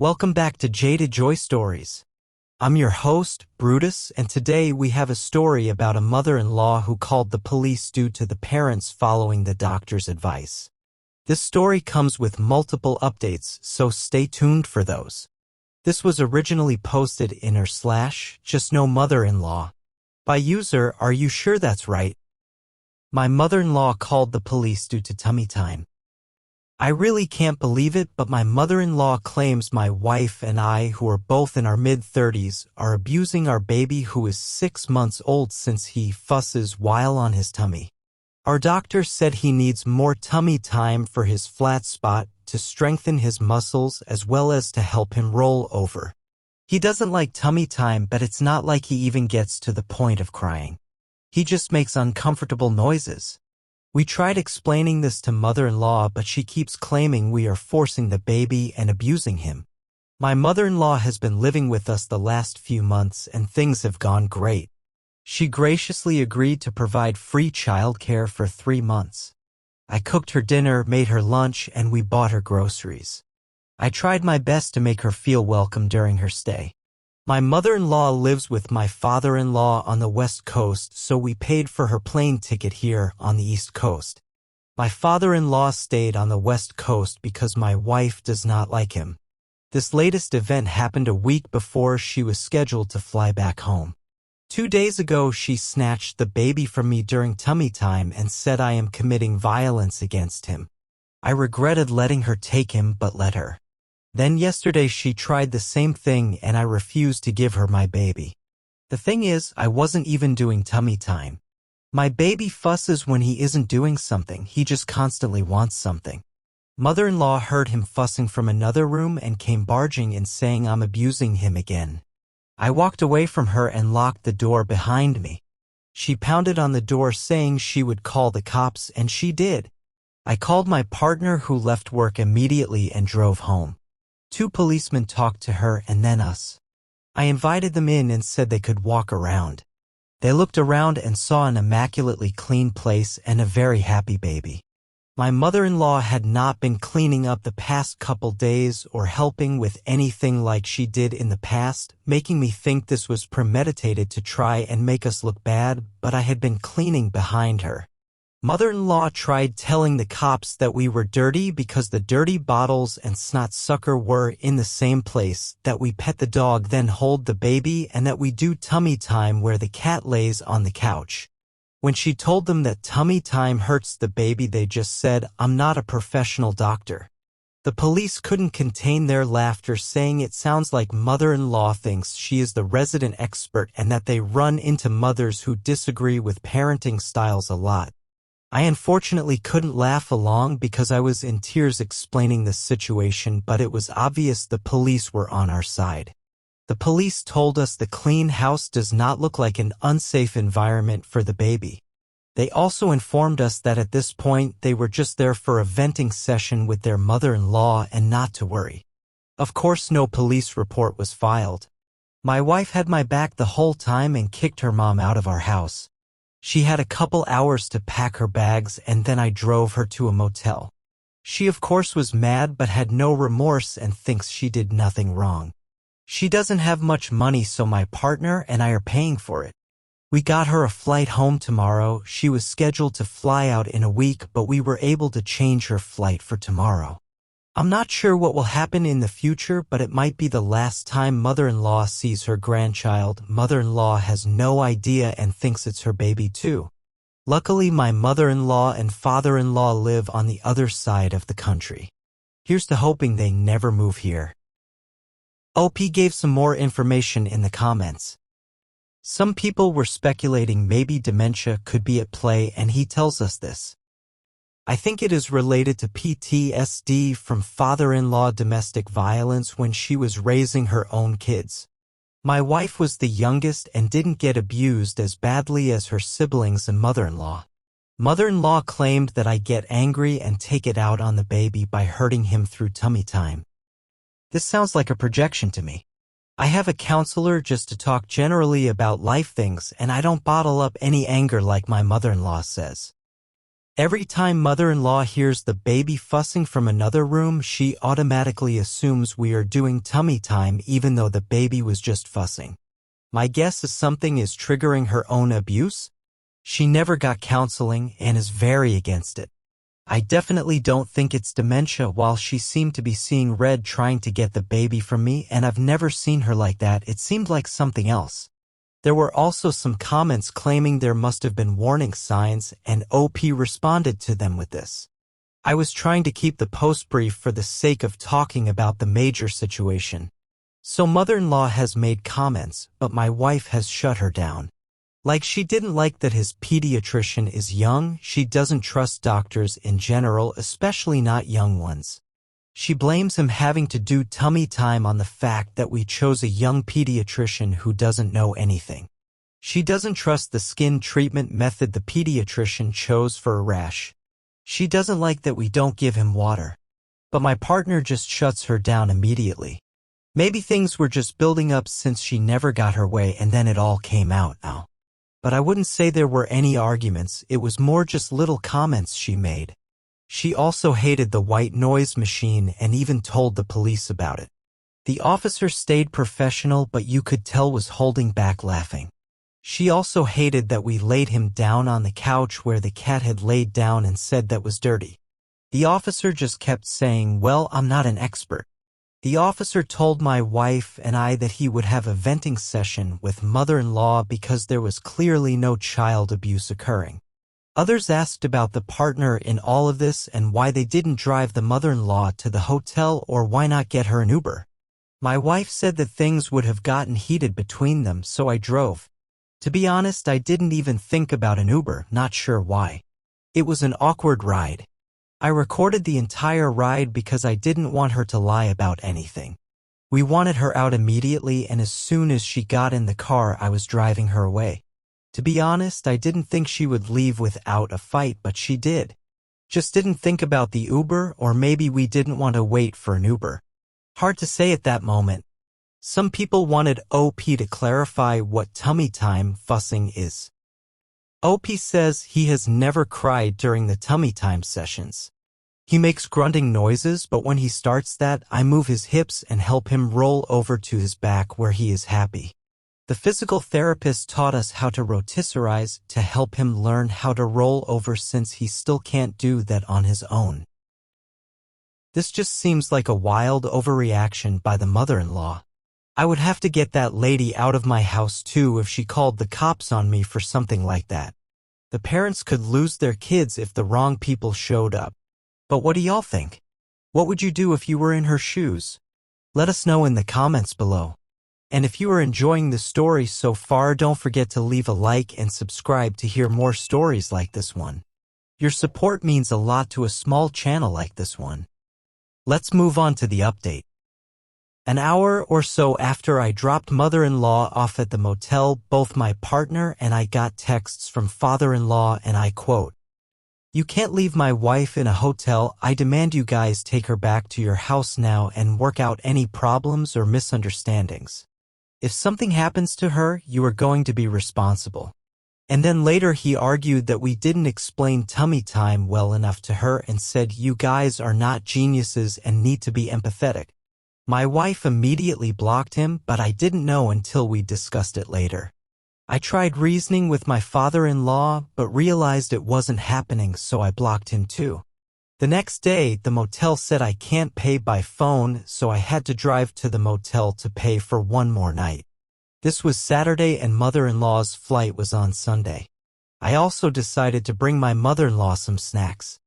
Welcome back to Jaded Joy Stories. I'm your host, Brutus, and today we have a story about a mother-in-law who called the police due to the parents following the doctor's advice. This story comes with multiple updates, so stay tuned for those. This was originally posted in r/JustNoMother-in-law by user Are You Sure That's Right? My mother-in-law called the police due to tummy time. I really can't believe it, but my mother-in-law claims my wife and I, who are both in our mid-30s, are abusing our baby who is 6 months old since he fusses while on his tummy. Our doctor said he needs more tummy time for his flat spot to strengthen his muscles as well as to help him roll over. He doesn't like tummy time, but it's not like he even gets to the point of crying. He just makes uncomfortable noises. We tried explaining this to mother-in-law, but she keeps claiming we are forcing the baby and abusing him. My mother-in-law has been living with us the last few months and things have gone great. She graciously agreed to provide free childcare for 3 months. I cooked her dinner, made her lunch, and we bought her groceries. I tried my best to make her feel welcome during her stay. My mother-in-law lives with my father-in-law on the West Coast, so we paid for her plane ticket here on the East Coast. My father-in-law stayed on the West Coast because my wife does not like him. This latest event happened a week before she was scheduled to fly back home. 2 days ago, she snatched the baby from me during tummy time and said I am committing violence against him. I regretted letting her take him, but let her. Then yesterday she tried the same thing and I refused to give her my baby. The thing is, I wasn't even doing tummy time. My baby fusses when he isn't doing something, he just constantly wants something. Mother-in-law heard him fussing from another room and came barging in saying I'm abusing him again. I walked away from her and locked the door behind me. She pounded on the door saying she would call the cops, and she did. I called my partner who left work immediately and drove home. 2 policemen talked to her and then us. I invited them in and said they could walk around. They looked around and saw an immaculately clean place and a very happy baby. My mother-in-law had not been cleaning up the past couple days or helping with anything like she did in the past, making me think this was premeditated to try and make us look bad, but I had been cleaning behind her. Mother-in-law tried telling the cops that we were dirty because the dirty bottles and snot sucker were in the same place, that we pet the dog then hold the baby, and that we do tummy time where the cat lays on the couch. When she told them that tummy time hurts the baby, they just said, I'm not a professional doctor. The police couldn't contain their laughter, saying it sounds like mother-in-law thinks she is the resident expert and that they run into mothers who disagree with parenting styles a lot. I unfortunately couldn't laugh along because I was in tears explaining the situation, but it was obvious the police were on our side. The police told us the clean house does not look like an unsafe environment for the baby. They also informed us that at this point they were just there for a venting session with their mother-in-law and not to worry. Of course, no police report was filed. My wife had my back the whole time and kicked her mom out of our house. She had a couple hours to pack her bags and then I drove her to a motel. She of course was mad but had no remorse and thinks she did nothing wrong. She doesn't have much money, so my partner and I are paying for it. We got her a flight home tomorrow. She was scheduled to fly out in a week, but we were able to change her flight for tomorrow. I'm not sure what will happen in the future, but it might be the last time mother-in-law sees her grandchild. Mother-in-law has no idea and thinks it's her baby too. Luckily, my mother-in-law and father-in-law live on the other side of the country. Here's to hoping they never move here. OP gave some more information in the comments. Some people were speculating maybe dementia could be at play, and he tells us this. I think it is related to PTSD from father-in-law domestic violence when she was raising her own kids. My wife was the youngest and didn't get abused as badly as her siblings and mother-in-law. Mother-in-law claimed that I get angry and take it out on the baby by hurting him through tummy time. This sounds like a projection to me. I have a counselor just to talk generally about life things, and I don't bottle up any anger like my mother-in-law says. Every time mother-in-law hears the baby fussing from another room, she automatically assumes we are doing tummy time even though the baby was just fussing. My guess is something is triggering her own abuse. She never got counseling and is very against it. I definitely don't think it's dementia. While she seemed to be seeing red trying to get the baby from me, and I've never seen her like that, it seemed like something else. There were also some comments claiming there must have been warning signs, and OP responded to them with this. I was trying to keep the post brief for the sake of talking about the major situation. So mother-in-law has made comments, but my wife has shut her down. Like she didn't like that his pediatrician is young. She doesn't trust doctors in general, especially not young ones. She blames him having to do tummy time on the fact that we chose a young pediatrician who doesn't know anything. She doesn't trust the skin treatment method the pediatrician chose for a rash. She doesn't like that we don't give him water. But my partner just shuts her down immediately. Maybe things were just building up since she never got her way and then it all came out now. But I wouldn't say there were any arguments, it was more just little comments she made. She also hated the white noise machine and even told the police about it. The officer stayed professional, but you could tell was holding back laughing. She also hated that we laid him down on the couch where the cat had laid down and said that was dirty. The officer just kept saying, "Well, I'm not an expert." The officer told my wife and I that he would have a venting session with mother-in-law because there was clearly no child abuse occurring. Others asked about the partner in all of this and why they didn't drive the mother-in-law to the hotel or why not get her an Uber. My wife said that things would have gotten heated between them, so I drove. To be honest, I didn't even think about an Uber, not sure why. It was an awkward ride. I recorded the entire ride because I didn't want her to lie about anything. We wanted her out immediately, and as soon as she got in the car, I was driving her away. To be honest, I didn't think she would leave without a fight, but she did. Just didn't think about the Uber, or maybe we didn't want to wait for an Uber. Hard to say at that moment. Some people wanted OP to clarify what tummy time fussing is. OP says he has never cried during the tummy time sessions. He makes grunting noises, but when he starts that, I move his hips and help him roll over to his back where he is happy. The physical therapist taught us how to rotisserize to help him learn how to roll over since he still can't do that on his own. This just seems like a wild overreaction by the mother-in-law. I would have to get that lady out of my house too if she called the cops on me for something like that. The parents could lose their kids if the wrong people showed up. But what do y'all think? What would you do if you were in her shoes? Let us know in the comments below. And if you are enjoying the story so far, don't forget to leave a like and subscribe to hear more stories like this one. Your support means a lot to a small channel like this one. Let's move on to the update. An hour or so after I dropped mother-in-law off at the motel, both my partner and I got texts from father-in-law, and I quote, "You can't leave my wife in a hotel. I demand you guys take her back to your house now and work out any problems or misunderstandings. If something happens to her, you are going to be responsible." And then later he argued that we didn't explain tummy time well enough to her and said, "You guys are not geniuses and need to be empathetic." My wife immediately blocked him, but I didn't know until we discussed it later. I tried reasoning with my father-in-law, but realized it wasn't happening, so I blocked him too. The next day, the motel said I can't pay by phone, so I had to drive to the motel to pay for one more night. This was Saturday and mother-in-law's flight was on Sunday. I also decided to bring my mother-in-law some snacks.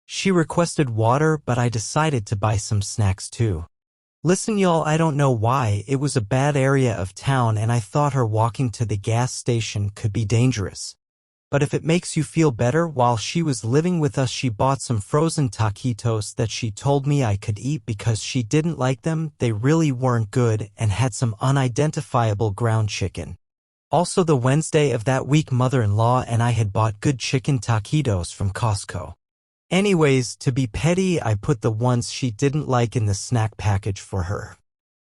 She requested water, but I decided to buy some snacks too. Listen y'all, I don't know why, it was a bad area of town and I thought her walking to the gas station could be dangerous. But if it makes you feel better, while she was living with us she bought some frozen taquitos that she told me I could eat because she didn't like them. They really weren't good and had some unidentifiable ground chicken. Also the Wednesday of that week mother-in-law and I had bought good chicken taquitos from Costco. Anyways, to be petty, I put the ones she didn't like in the snack package for her.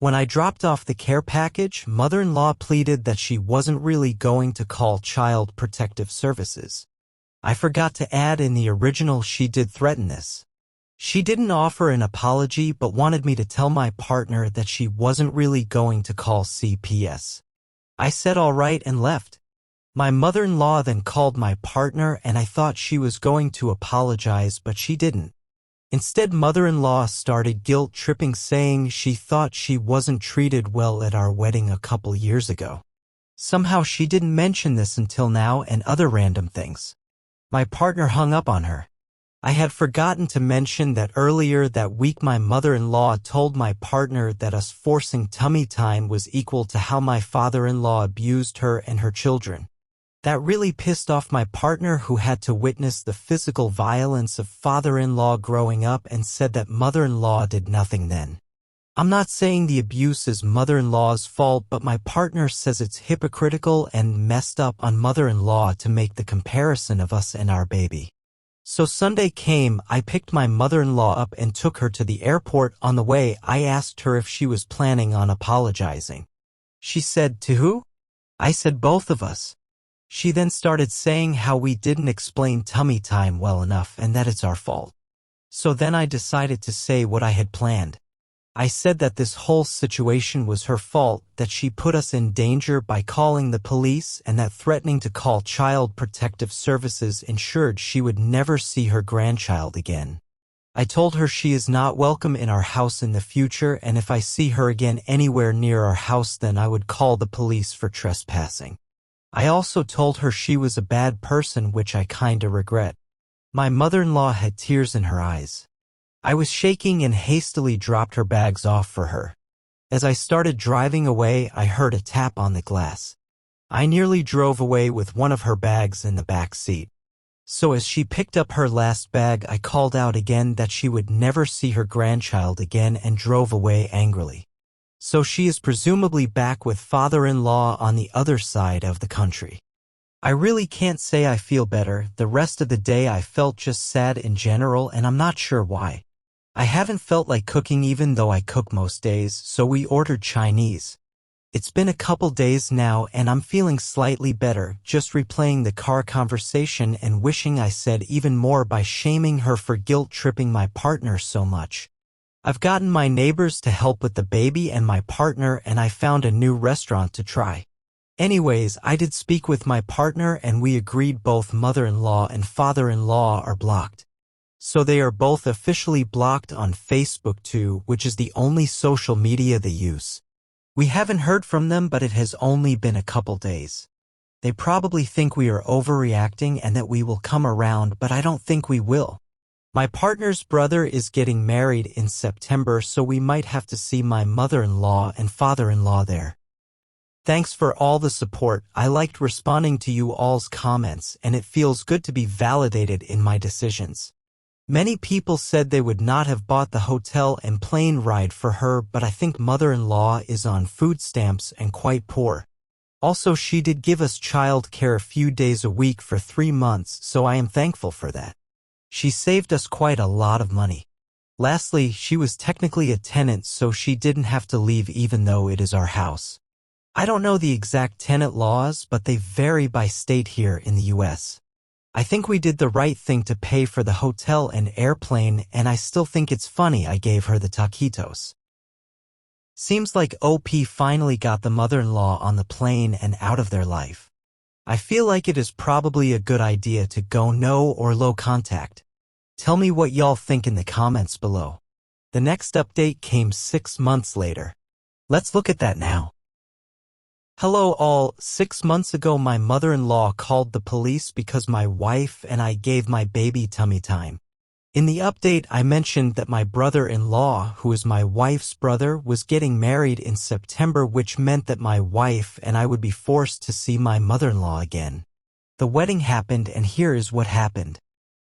When I dropped off the care package, mother-in-law pleaded that she wasn't really going to call Child Protective Services. I forgot to add in the original she did threaten this. She didn't offer an apology but wanted me to tell my partner that she wasn't really going to call CPS. I said all right and left. My mother-in-law then called my partner and I thought she was going to apologize but she didn't. Instead, mother-in-law started guilt-tripping saying she thought she wasn't treated well at our wedding a couple years ago. Somehow she didn't mention this until now and other random things. My partner hung up on her. I had forgotten to mention that earlier that week my mother-in-law told my partner that us forcing tummy time was equal to how my father-in-law abused her and her children. That really pissed off my partner who had to witness the physical violence of father-in-law growing up and said that mother-in-law did nothing then. I'm not saying the abuse is mother-in-law's fault, but my partner says it's hypocritical and messed up on mother-in-law to make the comparison of us and our baby. So Sunday came, I picked my mother-in-law up and took her to the airport. On the way, I asked her if she was planning on apologizing. She said, "To who?" I said, "Both of us." She then started saying how we didn't explain tummy time well enough and that it's our fault. So then I decided to say what I had planned. I said that this whole situation was her fault, that she put us in danger by calling the police and that threatening to call Child Protective Services ensured she would never see her grandchild again. I told her she is not welcome in our house in the future and if I see her again anywhere near our house then I would call the police for trespassing. I also told her she was a bad person, which I kinda regret. My mother-in-law had tears in her eyes. I was shaking and hastily dropped her bags off for her. As I started driving away, I heard a tap on the glass. I nearly drove away with one of her bags in the back seat. So as she picked up her last bag, I called out again that she would never see her grandchild again and drove away angrily. So she is presumably back with father-in-law on the other side of the country. I really can't say I feel better. The rest of the day I felt just sad in general and I'm not sure why. I haven't felt like cooking even though I cook most days, so we ordered Chinese. It's been a couple days now and I'm feeling slightly better, just replaying the car conversation and wishing I said even more by shaming her for guilt-tripping my partner so much. I've gotten my neighbors to help with the baby and my partner and I found a new restaurant to try. Anyways, I did speak with my partner and we agreed both mother-in-law and father-in-law are blocked. So they are both officially blocked on Facebook too, which is the only social media they use. We haven't heard from them, but it has only been a couple days. They probably think we are overreacting and that we will come around, but I don't think we will. My partner's brother is getting married in September, so we might have to see my mother-in-law and father-in-law there. Thanks for all the support. I liked responding to you all's comments and it feels good to be validated in my decisions. Many people said they would not have bought the hotel and plane ride for her, but I think mother-in-law is on food stamps and quite poor. Also, she did give us child care a few days a week for 3 months, so I am thankful for that. She saved us quite a lot of money. Lastly, she was technically a tenant, so she didn't have to leave even though it is our house. I don't know the exact tenant laws, but they vary by state here in the US. I think we did the right thing to pay for the hotel and airplane, and I still think it's funny I gave her the taquitos. Seems like OP finally got the mother-in-law on the plane and out of their life. I feel like it is probably a good idea to go no or low contact. Tell me what y'all think in the comments below. The next update came 6 months later. Let's look at that now. Hello all, 6 months ago my mother-in-law called the police because my wife and I gave my baby tummy time. In the update I mentioned that my brother-in-law, who is my wife's brother, was getting married in September, which meant that my wife and I would be forced to see my mother-in-law again. The wedding happened and here is what happened.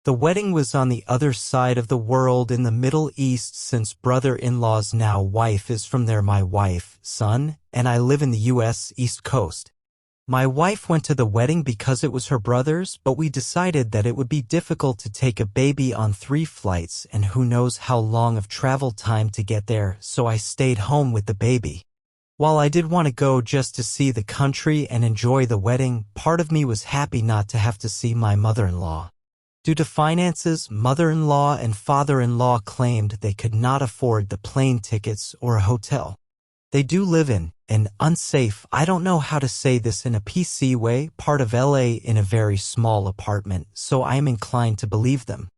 The wedding was on the other side of the world in the Middle East since brother-in-law's now wife is from there. My wife, son, and I live in the US East Coast. My wife went to the wedding because it was her brother's, but we decided that it would be difficult to take a baby on 3 flights and who knows how long of travel time to get there, so I stayed home with the baby. While I did want to go just to see the country and enjoy the wedding, part of me was happy not to have to see my mother-in-law. Due to finances, mother-in-law and father-in-law claimed they could not afford the plane tickets or a hotel. They do live in an unsafe, I don't know how to say this in a PC way, part of LA in a very small apartment, so I am inclined to believe them.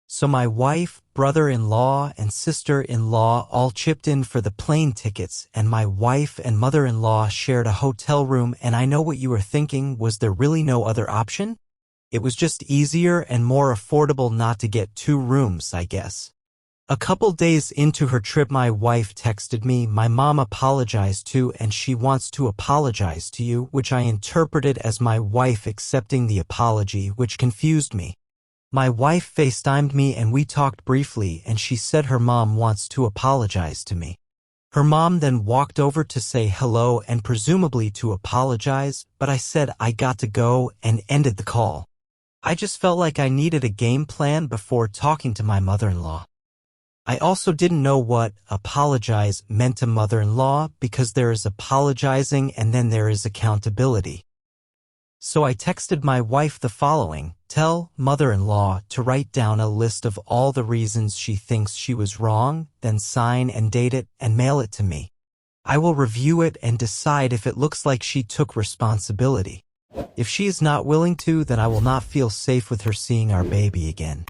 So my wife, brother-in-law, and sister-in-law all chipped in for the plane tickets, and my wife and mother-in-law shared a hotel room, and I know what you were thinking, was there really no other option? It was just easier and more affordable not to get 2 rooms, I guess. A couple days into her trip, my wife texted me, "My mom apologized too, and she wants to apologize to you," which I interpreted as my wife accepting the apology, which confused me. My wife FaceTimed me and we talked briefly, and she said her mom wants to apologize to me. Her mom then walked over to say hello and presumably to apologize, but I said I got to go and ended the call. I just felt like I needed a game plan before talking to my mother-in-law. I also didn't know what apologize meant to mother-in-law, because there is apologizing and then there is accountability. So I texted my wife the following: "Tell mother-in-law to write down a list of all the reasons she thinks she was wrong, then sign and date it and mail it to me. I will review it and decide if it looks like she took responsibility. If she is not willing to, then I will not feel safe with her seeing our baby again."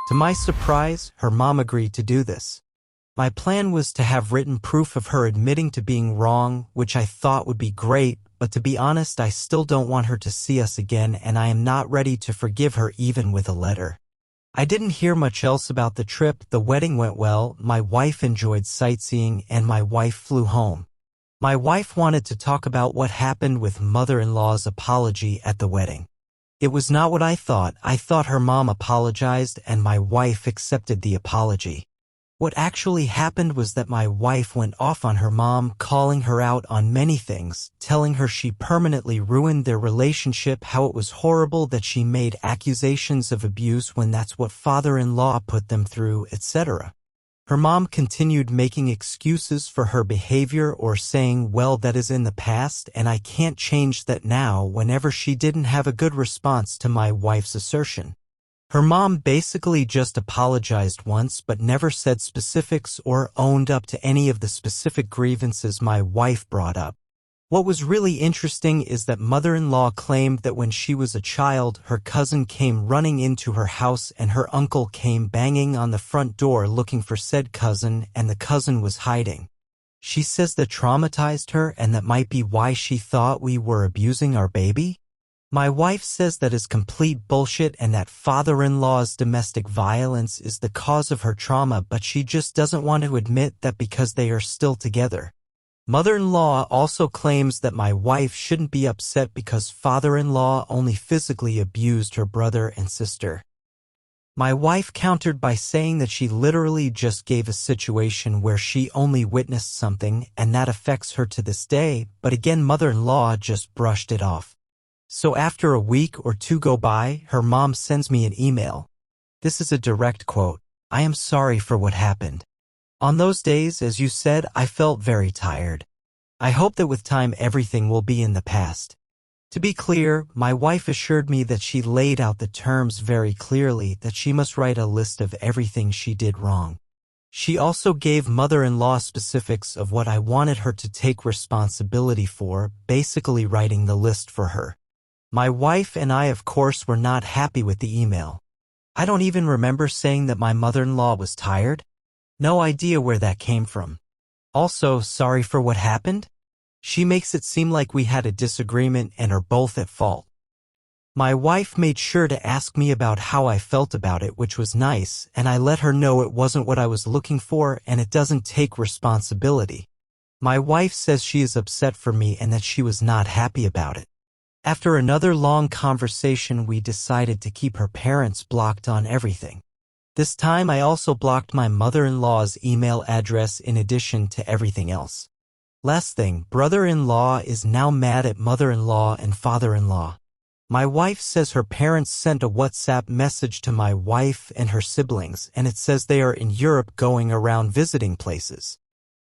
To my surprise, her mom agreed to do this. My plan was to have written proof of her admitting to being wrong, which I thought would be great, but to be honest, I still don't want her to see us again, and I am not ready to forgive her even with a letter. I didn't hear much else about the trip. The wedding went well, my wife enjoyed sightseeing, and my wife flew home. My wife wanted to talk about what happened with mother-in-law's apology at the wedding. It was not what I thought. I thought her mom apologized and my wife accepted the apology. What actually happened was that my wife went off on her mom, calling her out on many things, telling her she permanently ruined their relationship, how it was horrible that she made accusations of abuse when that's what father-in-law put them through, etc. Her mom continued making excuses for her behavior or saying, "Well, that is in the past and I can't change that now," whenever she didn't have a good response to my wife's assertion. Her mom basically just apologized once but never said specifics or owned up to any of the specific grievances my wife brought up. What was really interesting is that mother-in-law claimed that when she was a child, her cousin came running into her house and her uncle came banging on the front door looking for said cousin, and the cousin was hiding. She says that traumatized her and that might be why she thought we were abusing our baby. My wife says that is complete bullshit and that father-in-law's domestic violence is the cause of her trauma, but she just doesn't want to admit that because they are still together. Mother-in-law also claims that my wife shouldn't be upset because father-in-law only physically abused her brother and sister. My wife countered by saying that she literally just gave a situation where she only witnessed something and that affects her to this day, but again mother-in-law just brushed it off. So after a week or 2 go by, her mom sends me an email. This is a direct quote: "I am sorry for what happened. On those days, as you said, I felt very tired. I hope that with time everything will be in the past." To be clear, my wife assured me that she laid out the terms very clearly, that she must write a list of everything she did wrong. She also gave mother-in-law specifics of what I wanted her to take responsibility for, basically writing the list for her. My wife and I, of course, were not happy with the email. I don't even remember saying that my mother-in-law was tired. No idea where that came from. Also, sorry for what happened? She makes it seem like we had a disagreement and are both at fault. My wife made sure to ask me about how I felt about it, which was nice, and I let her know it wasn't what I was looking for and it doesn't take responsibility. My wife says she is upset for me and that she was not happy about it. After another long conversation, we decided to keep her parents blocked on everything. This time I also blocked my mother-in-law's email address in addition to everything else. Last thing, brother-in-law is now mad at mother-in-law and father-in-law. My wife says her parents sent a WhatsApp message to my wife and her siblings, and it says they are in Europe going around visiting places.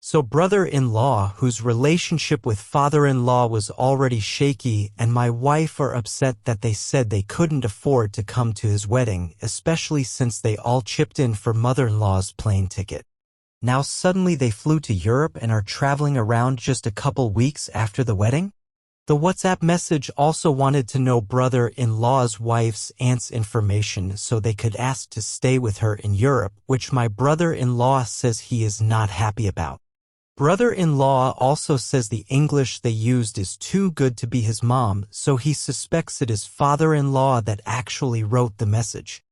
So brother-in-law, whose relationship with father-in-law was already shaky, and my wife are upset that they said they couldn't afford to come to his wedding, especially since they all chipped in for mother-in-law's plane ticket. Now suddenly they flew to Europe and are traveling around just a couple weeks after the wedding? The WhatsApp message also wanted to know brother-in-law's wife's aunt's information so they could ask to stay with her in Europe, which my brother-in-law says he is not happy about. Brother-in-law also says the English they used is too good to be his mom, so he suspects it is father-in-law that actually wrote the message.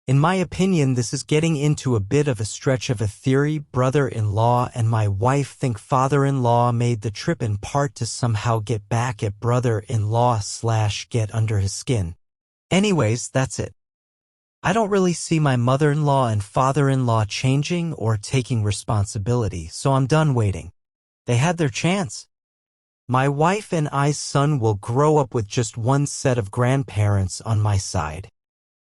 In my opinion, this is getting into a bit of a stretch of a theory. Brother-in-law and my wife think father-in-law made the trip in part to somehow get back at brother-in-law / get under his skin. Anyways, that's it. I don't really see my mother-in-law and father-in-law changing or taking responsibility, so I'm done waiting. They had their chance. My wife and I's son will grow up with just one set of grandparents on my side.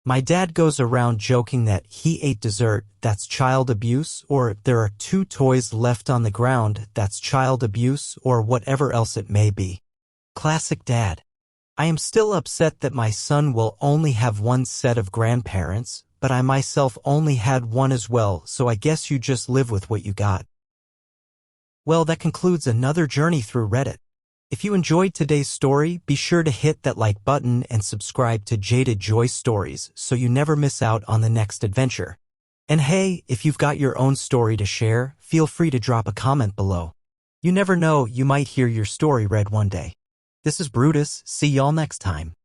My dad goes around joking that he ate dessert, that's child abuse, or there are 2 toys left on the ground, that's child abuse, or whatever else it may be. Classic dad. I am still upset that my son will only have one set of grandparents, but I myself only had one as well, so I guess you just live with what you got. Well, that concludes another journey through Reddit. If you enjoyed today's story, be sure to hit that like button and subscribe to JadedJoyStories so you never miss out on the next adventure. And hey, if you've got your own story to share, feel free to drop a comment below. You never know, you might hear your story read one day. This is Brutus, see y'all next time.